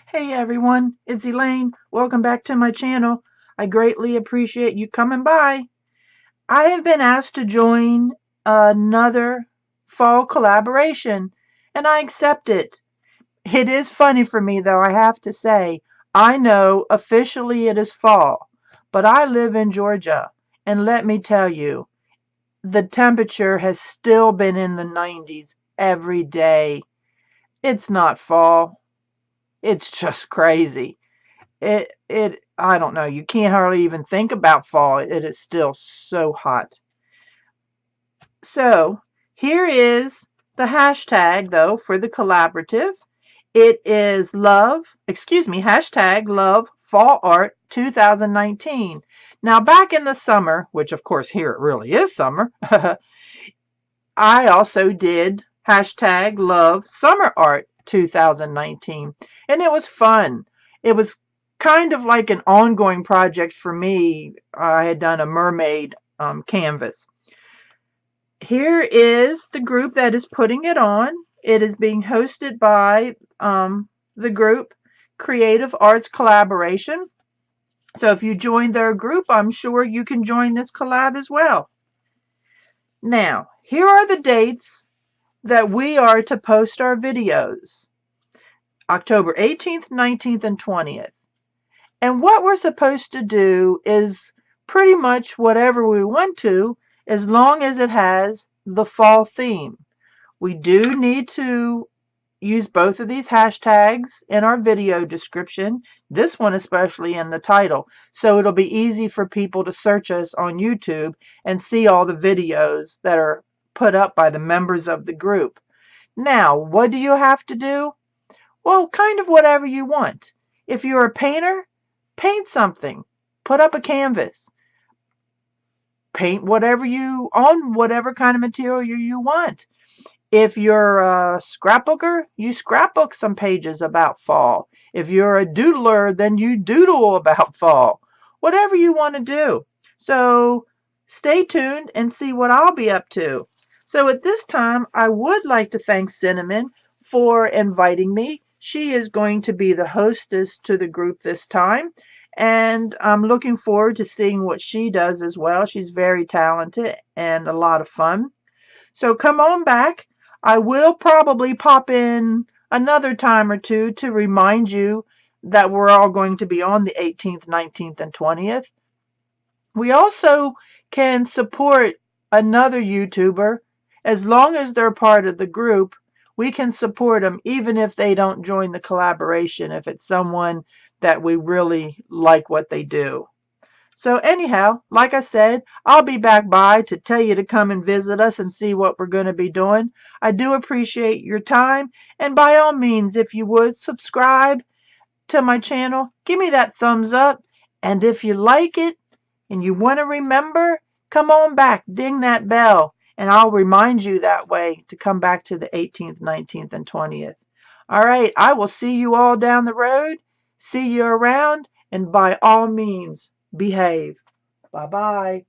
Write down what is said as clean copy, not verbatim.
Hey everyone, it's Elaine. Welcome back to my channel. I greatly appreciate you coming by. I have been asked to join another fall collaboration, and I accept it. It is funny for me, though, I have to say. I know officially it is fall, but I live in Georgia, and let me tell you, the temperature has still been in the 90s every day. It's not fall. It's just crazy. I don't know, you can't hardly even think about fall. It is still so hot. So here is the hashtag, though, for the collaborative. It is hashtag love fall art 2019. Now back in the summer, which of course here it really is summer, I also did hashtag love summer art 2019, and it was fun. It was kind of like an ongoing project for me. I had done a mermaid canvas. Here is the group that is putting it on. It is being hosted by the group Creative Arts Collaboration. So if you join their group, I'm sure you can join this collab as well. Now, here are the dates that we are to post our videos. October 18th, 19th, and 20th. And what we're supposed to do is pretty much whatever we want to, as long as it has the fall theme. We do need to use both of these hashtags in our video description, this one especially in the title, so it'll be easy for people to search us on YouTube and see all the videos that are put up by the members of the group. Now, what do you have to do? Well, kind of whatever you want. If you're a painter, paint something. Put up a canvas. Paint on whatever kind of material you want. If you're a scrapbooker, you scrapbook some pages about fall. If you're a doodler, then you doodle about fall. Whatever you want to do. So stay tuned and see what I'll be up to. So at this time, I would like to thank Cinnamon for inviting me. She is going to be the hostess to the group this time. And I'm looking forward to seeing what she does as well. She's very talented and a lot of fun. So come on back. I will probably pop in another time or two to remind you that we're all going to be on the 18th, 19th, and 20th. We also can support another YouTuber. As long as they're part of the group, we can support them even if they don't join the collaboration, if it's someone that we really like what they do. So anyhow, like I said, I'll be back by to tell you to come and visit us and see what we're going to be doing. I do appreciate your time, and by all means, if you would, subscribe to my channel. Give me that thumbs up, and if you like it and you want to remember, come on back, ding that bell, and I'll remind you that way to come back to the 18th, 19th, and 20th. All right, I will see you all down the road. See you around, and by all means, behave. Bye-bye.